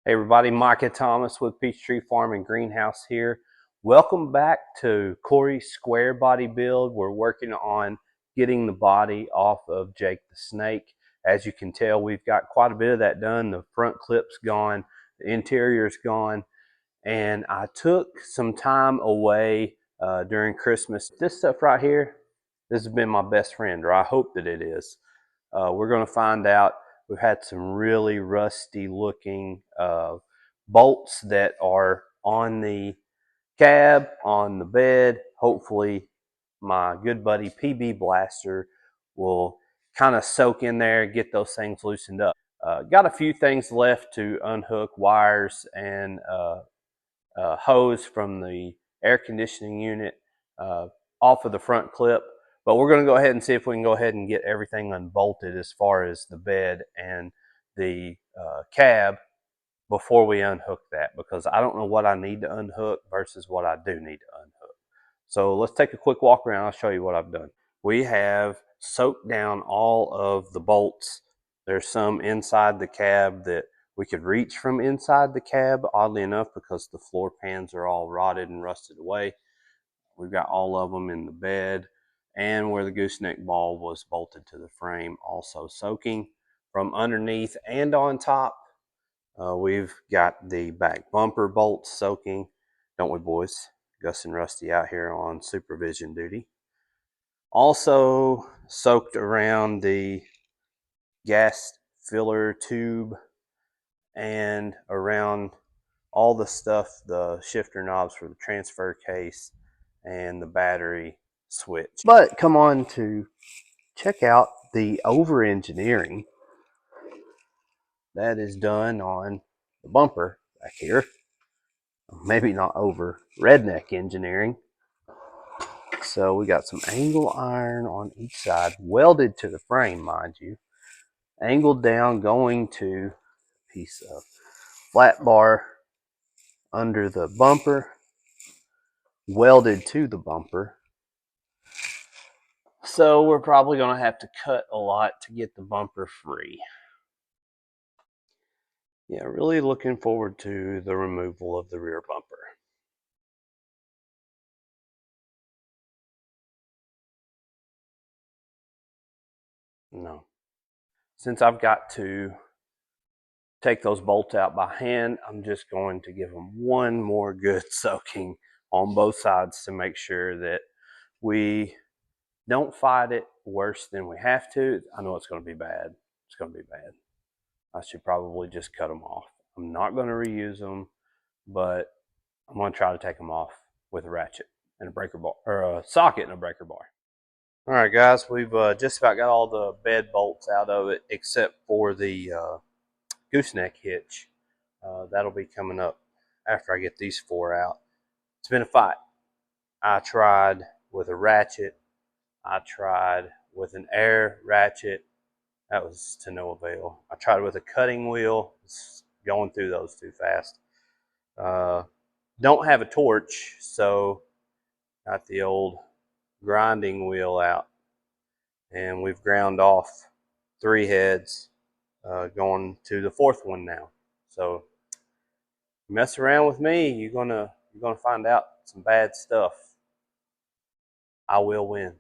Hey everybody, Micah Thomas with Peachtree Farm and Greenhouse here. Welcome back to Corey's Square Body Build. We're working on getting the body off of Jake the Snake. As you can tell, we've got quite a bit of that done. The front clip's gone, the interior's gone, and I took some time away during Christmas. This stuff right here, this has been my best friend, or I hope that it is. We're going to find out. We've had some really rusty looking bolts that are on the cab, on the bed. Hopefully my good buddy PB Blaster will kind of soak in there, get those things loosened up. Got a few things left to unhook, wires and hose from the air conditioning unit off of the front clip. But we're going to go ahead and see if we can go ahead and get everything unbolted as far as the bed and the cab before we unhook that, because I don't know what I need to unhook versus what I do need to unhook. So let's take a quick walk around. I'll show you what I've done. We have soaked down all of the bolts. There's some inside the cab that we could reach from inside the cab, oddly enough, because the floor pans are all rotted and rusted away. We've got all of them in the bed, and where the gooseneck ball was bolted to the frame, also soaking. From underneath and on top, we've got the back bumper bolts soaking, don't we, boys? Gus and Rusty out here on supervision duty. Also soaked around the gas filler tube and around all the stuff, the shifter knobs for the transfer case and the battery switch. But come on to check out the over engineering that is done on the bumper back here. Maybe not over redneck engineering. So we got some angle iron on each side, welded to the frame, mind you, angled down, going to a piece of flat bar under the bumper, welded to the bumper. So we're probably going to have to cut a lot to get the bumper free. Yeah, really looking forward to the removal of the rear bumper. No. Since I've got to take those bolts out by hand, I'm just going to give them one more good soaking on both sides to make sure that we don't fight it worse than we have to. I know it's going to be bad. It's going to be bad. I should probably just cut them off. I'm not going to reuse them, but I'm going to try to take them off with a ratchet and a breaker bar, or a socket and a breaker bar. All right, guys, we've just about got all the bed bolts out of it except for the gooseneck hitch. That'll be coming up after I get these four out. It's been a fight. I tried with a ratchet. I tried with an air ratchet. That was to no avail. I tried with a cutting wheel. It's going through those too fast. Don't have a torch, so got the old grinding wheel out, and we've ground off 3 heads, going to the 4th one now. So mess around with me, you're gonna find out some bad stuff. I will win.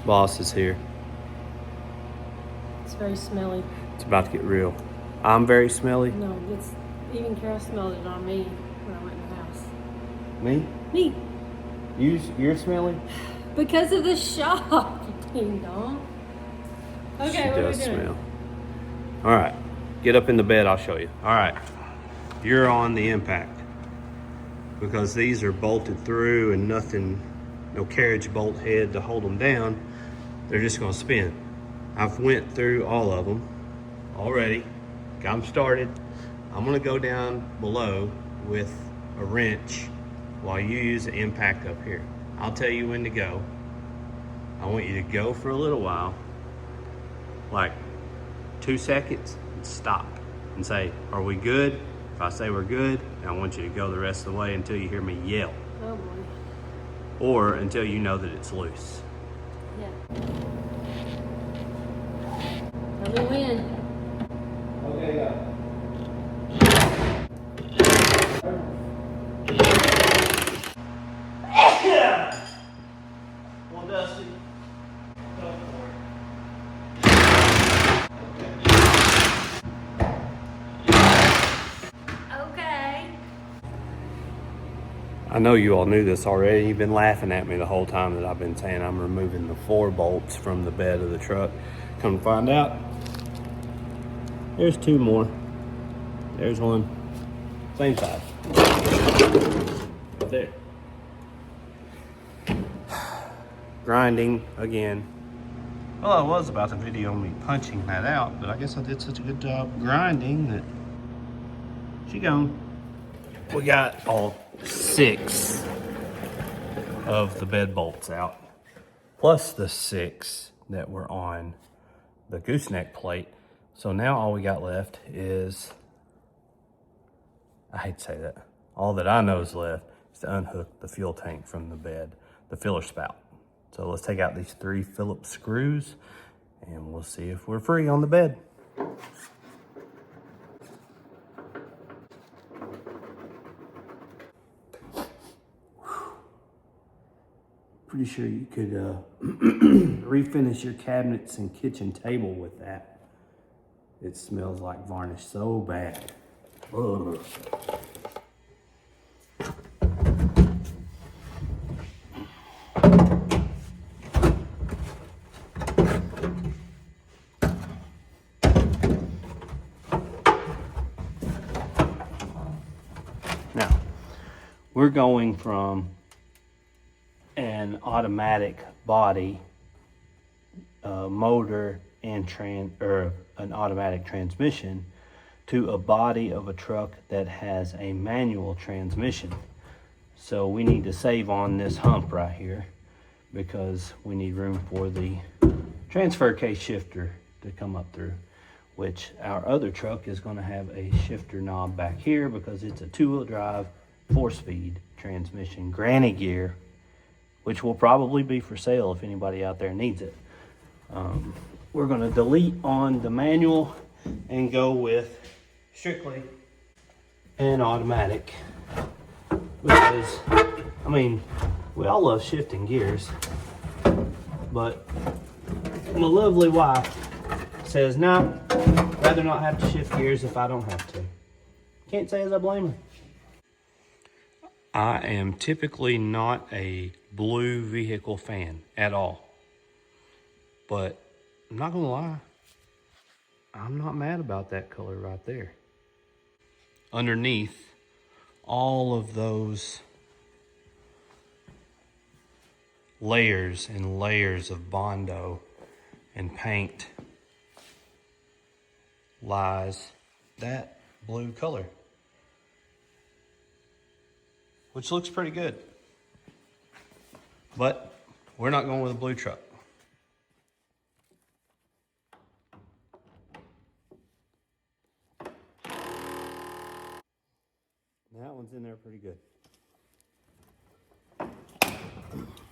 Boss is here. It's very smelly. It's about to get real. I'm very smelly. No, it's even Carol smelled it on me when I went in the house. Me? Me. You're smelly? Because of the shop, you ding dong. Okay, She what does are we doing? smell. All right, get up in the bed. I'll show you. All right, you're on the impact because these are bolted through and nothing, no carriage bolt head to hold them down. They're just going to spin. I've went through all of them already, got them started. I'm going to go down below with a wrench while you use the impact up here. I'll tell you when to go. I want you to go for a little while, like 2 seconds, and stop and say, are we good? If I say we're good, I want you to go the rest of the way until you hear me yell. Oh boy. Or until you know that it's loose. Yeah. Tell me when. Okay, yeah. Well, Dusty, go for Okay. I know you all knew this already. You've been laughing at me the whole time that I've been saying I'm removing the 4 bolts from the bed of the truck. Come to find out, there's 2 more. There's one, same size. Right there. Grinding again. Well, I was about to video me punching that out, but I guess I did such a good job grinding that she gone. We got all 6 of the bed bolts out, plus the 6 that were on the gooseneck plate. So now all we got left is, I hate to say that, all that I know is left is to unhook the fuel tank from the bed, the filler spout. So let's take out these 3 Phillips screws and we'll see if we're free on the bed. Pretty sure you could refinish your cabinets and kitchen table with that. It smells like varnish so bad. Ugh. Now, we're going from an automatic body, motor, and an automatic transmission to a body of a truck that has a manual transmission. So we need to save on this hump right here because we need room for the transfer case shifter to come up through, which our other truck is going to have a shifter knob back here because it's a 2-wheel drive 4-speed transmission granny gear, which will probably be for sale if anybody out there needs it. We're going to delete on the manual and go with strictly an automatic because, I mean, we all love shifting gears, but my lovely wife says, no, rather not have to shift gears if I don't have to. Can't say as I blame her. I am typically not a blue vehicle fan at all, but I'm not gonna lie, I'm not mad about that color right there. Underneath all of those layers and layers of Bondo and paint lies that blue color, which looks pretty good. But we're not going with a blue truck. That one's in there pretty good.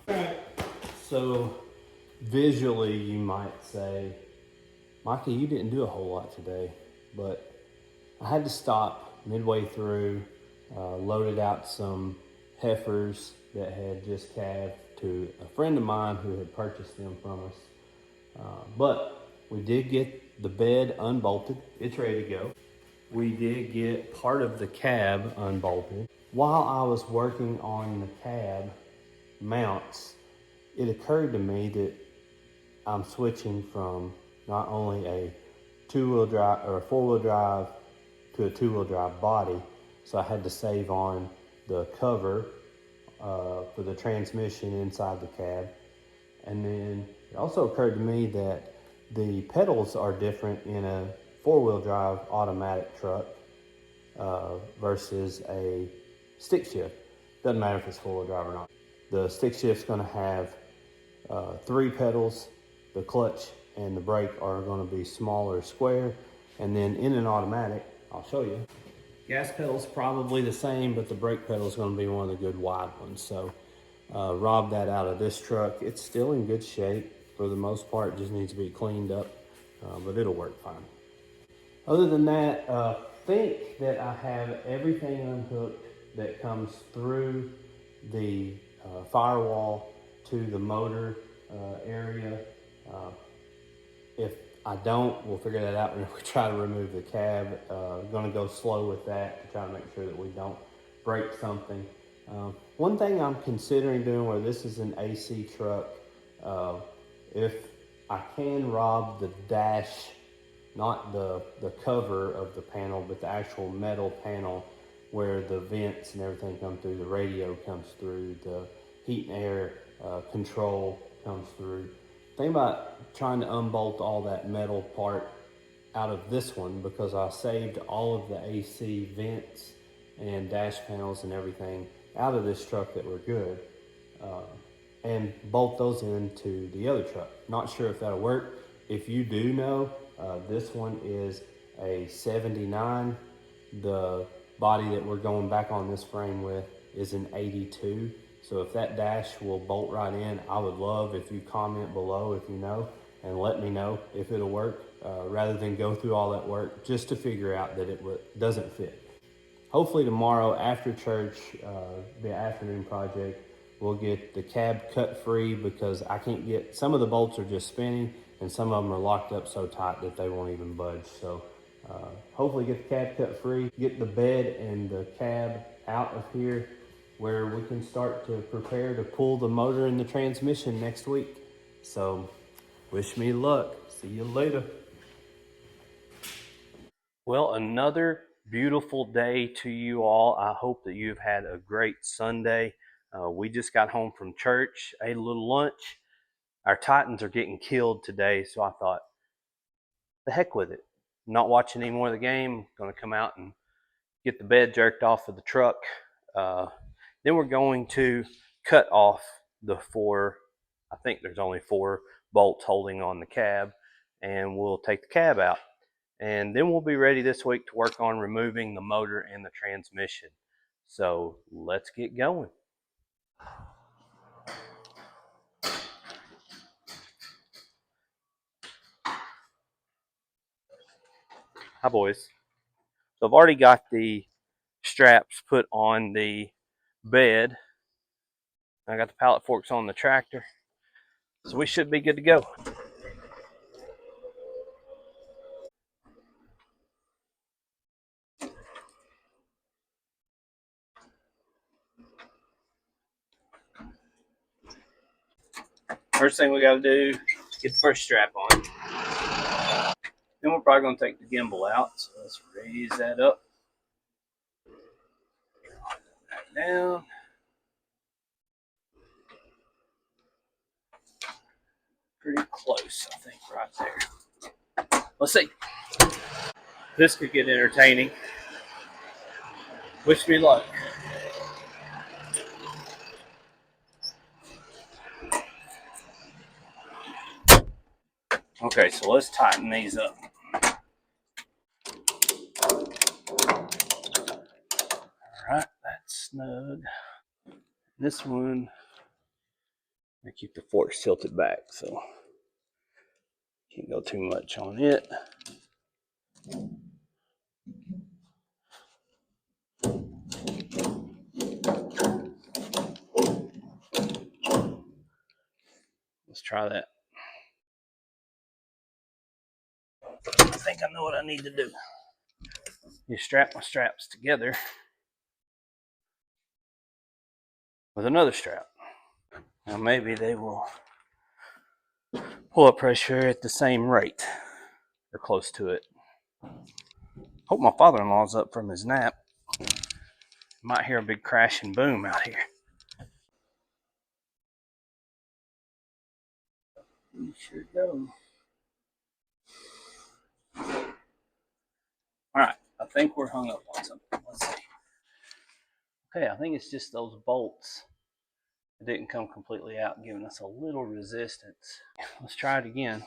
Alright, so visually you might say, Micah, you didn't do a whole lot today, but I had to stop midway through, loaded out some heifers that had just calved to a friend of mine who had purchased them from us. But we did get the bed unbolted. It's ready to go. We did get part of the cab unbolted. While I was working on the cab mounts, it occurred to me that I'm switching from not only a 2-wheel drive or a 4-wheel drive to a 2-wheel drive body, so I had to save on the cover for the transmission inside the cab. And then it also occurred to me that the pedals are different in a 4-wheel drive automatic truck versus a stick shift. Doesn't matter if it's 4-wheel drive or not. The stick shift's going to have 3 pedals. The clutch and the brake are going to be smaller square. And then in an automatic, I'll show you, gas pedal's probably the same, but the brake pedal is going to be one of the good wide ones. So robbed that out of this truck. It's still in good shape for the most part. It just needs to be cleaned up, but it'll work fine. Other than that, think that I have everything unhooked that comes through the firewall to the motor area. Uh, if I don't, we'll figure that out when we try to remove the cab. Going to go slow with that to try to make sure that we don't break something. One thing I'm considering doing, where this is an AC truck, uh, if I can rob the dash, not the cover of the panel, but the actual metal panel where the vents and everything come through, the radio comes through, the heat and air control comes through. Think about trying to unbolt all that metal part out of this one, because I saved all of the AC vents and dash panels and everything out of this truck that were good, uh, and bolt those into the other truck. Not sure if that'll work. If you do know, this one is a 79. The body that we're going back on this frame with is an 82. So if that dash will bolt right in, I would love if you comment below if you know, and let me know if it'll work, rather than go through all that work just to figure out that it doesn't fit. Hopefully tomorrow after church, the afternoon project, we'll get the cab cut free, because I can't get, some of the bolts are just spinning and some of them are locked up so tight that they won't even budge. So hopefully get the cab cut free, get the bed and the cab out of here, where we can start to prepare to pull the motor and the transmission next week. So wish me luck. See you later. Well, another beautiful day to you all. I hope that you've had a great Sunday. We just got home from church, ate a little lunch. Our Titans are getting killed today, so I thought, the heck with it. I'm not watching any more of the game. Going to come out and get the bed jerked off of the truck. Uh, then we're going to cut off the four, I think there's only four bolts holding on the cab, and we'll take the cab out. And then we'll be ready this week to work on removing the motor and the transmission. So let's get going. Hi, boys. So I've already got the straps put on the bed. I got the pallet forks on the tractor. So we should be good to go. First thing we got to do is get the first strap on. Then we're probably going to take the gimbal out. So let's raise that up. Back down. Pretty close, I think, right there. Let's see. This could get entertaining. Wish me luck. Okay, so let's tighten these up. Alright, that's snug. This one, I keep the forks tilted back, so can't go too much on it. Let's try that. I think I know what I need to do. You strap my straps together with another strap. Now maybe they will pull up pressure at the same rate, or close to it. Hope my father-in-law's up from his nap. Might hear a big crash and boom out here. We sure go. Alright, I think we're hung up on something. Let's see. Okay, I think it's just those bolts. It didn't come completely out, giving us a little resistance. Let's try it again.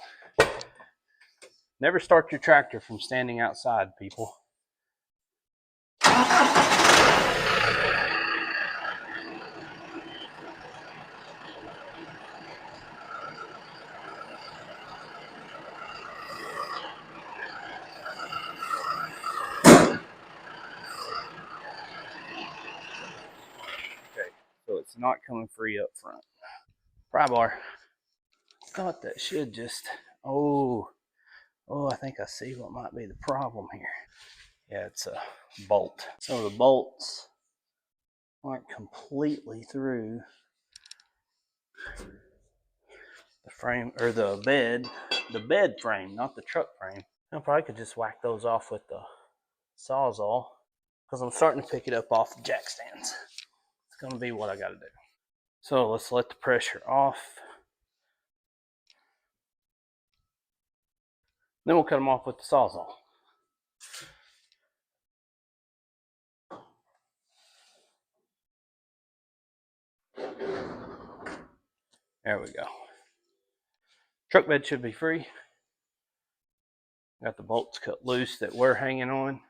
Never start your tractor from standing outside, people. not coming free up front. Pry bar. Thought that should just, oh, I think I see what might be the problem here. Yeah, it's a bolt. So the bolts aren't completely through the frame, or the bed frame, not the truck frame. I probably could just whack those off with the Sawzall, because I'm starting to pick it up off the jack stands. It's going to be what I got to do. So let's let the pressure off. Then we'll cut them off with the Sawzall. There we go. Truck bed should be free. Got the bolts cut loose that were hanging on.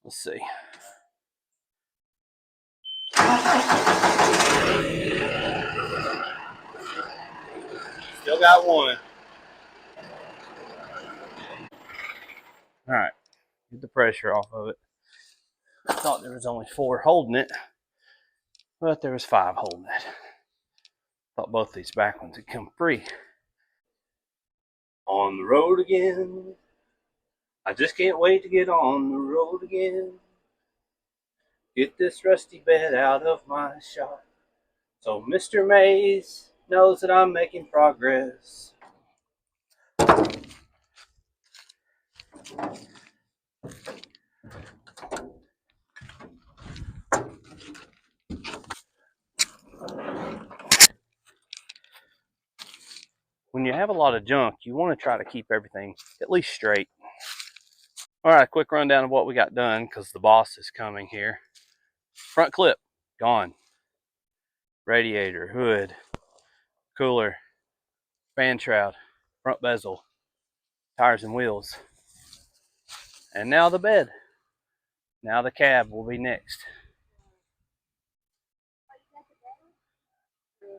Let's see. Still got one. All right, get the pressure off of it. I thought there was only 4 holding it, but there was 5 holding it. Thought both these back ones had come free. On the road again. I just can't wait to get on the road again. Get this rusty bed out of my shop, so Mr. Mays knows that I'm making progress. When you have a lot of junk, you want to try to keep everything at least straight. All right, quick rundown of what we got done, because the boss is coming here. Front clip, gone. Radiator, hood, cooler, fan shroud, front bezel, tires and wheels. And now the bed. Now the cab will be next.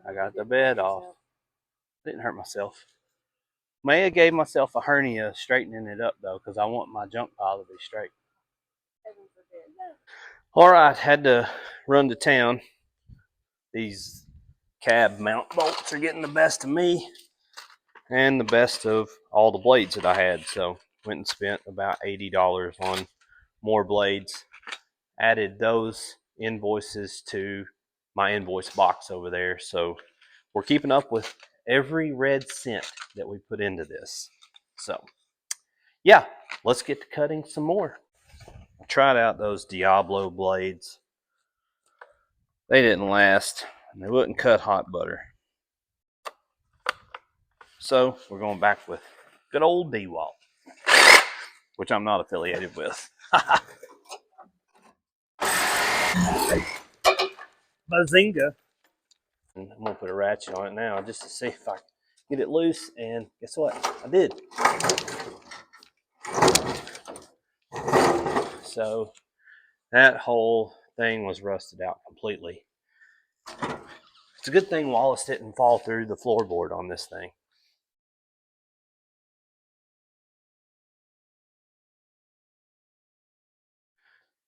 I got the bed off. Didn't hurt myself. May have gave myself a hernia straightening it up though, because I want my junk pile to be straight. All right, had to run to town. These cab mount bolts are getting the best of me and the best of all the blades that I had. So went and spent about $80 on more blades. Added those invoices to my invoice box over there. So we're keeping up with every red cent that we put into this. So yeah, let's get to cutting some more. I tried out those Diablo blades. They didn't last, and they wouldn't cut hot butter. So we're going back with good old DeWalt, which I'm not affiliated with. Bazinga. And I'm going to put a ratchet on it now just to see if I can get it loose, and guess what? I did. So that whole thing was rusted out completely. It's a good thing Wallace didn't fall through the floorboard on this thing.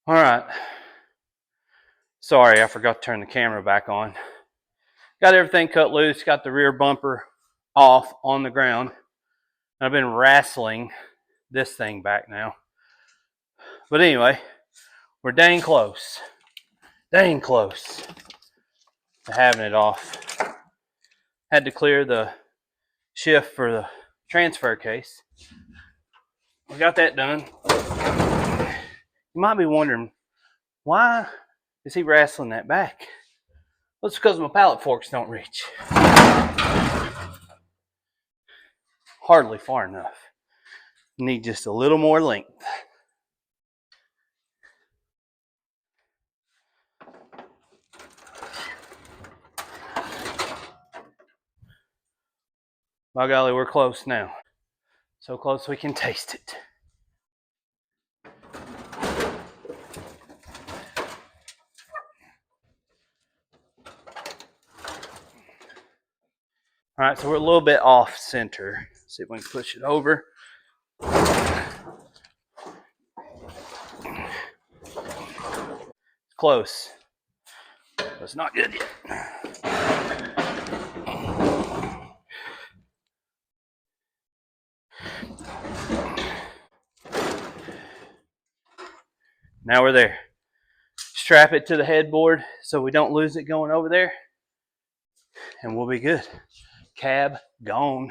All right. Sorry, I forgot to turn the camera back on. Got everything cut loose, got the rear bumper off on the ground. I've been wrestling this thing back now. But anyway, we're dang close. Dang close to having it off. Had to clear the shift for the transfer case. We got that done. You might be wondering, why is he wrestling that back? Well, it's because my pallet forks don't reach. Hardly far enough. Need just a little more length. By golly, we're close now. So close we can taste it. All right, so we're a little bit off center. See if we can push it over. Close. It's not good yet. Now we're there. Strap it to the headboard so we don't lose it going over there, and we'll be good. Cab gone.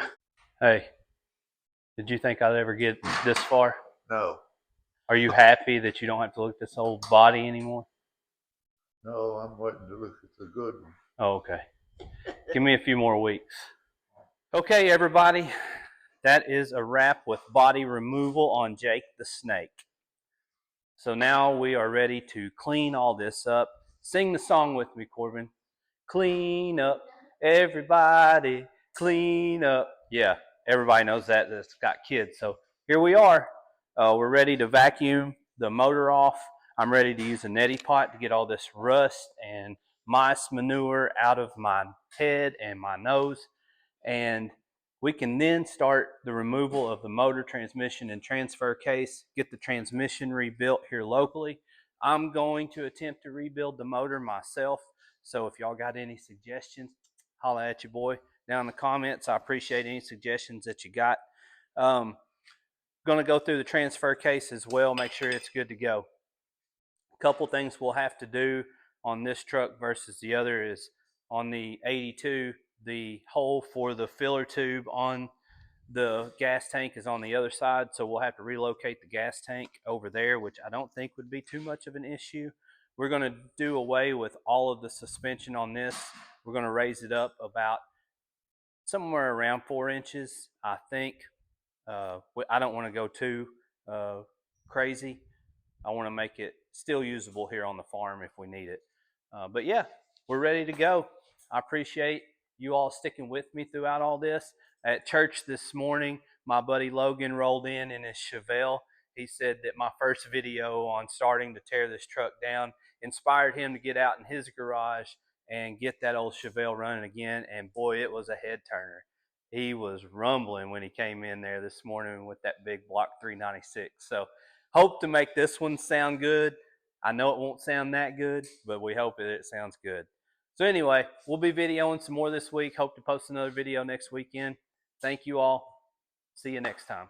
Hey, did you think I'd ever get this far? No, Are you happy that you don't have to look at this old body anymore? no, I'm waiting to look at the good one. Oh, okay. Give me a few more weeks. Okay, everybody. That is a wrap with body removal on Jake the Snake. So now we are ready to clean all this up. Sing the song with me, Corbin. Clean up, everybody, clean up. Yeah, everybody knows that that's got kids. So here we are. We're ready to vacuum the motor off. I'm ready to use a neti pot to get all this rust and mice manure out of my head and my nose. And we can then start the removal of the motor, transmission, and transfer case, get the transmission rebuilt here locally. I'm going to attempt to rebuild the motor myself. So if y'all got any suggestions, holla at your boy down in the comments. I appreciate any suggestions that you got. Going to go through the transfer case as well, make sure it's good to go. A couple things we'll have to do on this truck versus the other is on the 82, the hole for the filler tube on the gas tank is on the other side, so we'll have to relocate the gas tank over there, which I don't think would be too much of an issue. We're going to do away with all of the suspension on this. We're going to raise it up about somewhere around 4 inches, I think. I don't want to go too crazy. I want to make it still usable here on the farm if we need it. But yeah, we're ready to go. I appreciate you all sticking with me throughout all this. At church this morning, my buddy Logan rolled in his Chevy. He said that my first video on starting to tear this truck down inspired him to get out in his garage and get that old Chevy running again. And boy, it was a head turner. He was rumbling when he came in there this morning with that big block 396. So hope to make this one sound good. I know it won't sound that good, but we hope it sounds good. So anyway, we'll be videoing some more this week. Hope to post another video next weekend. Thank you all. See you next time.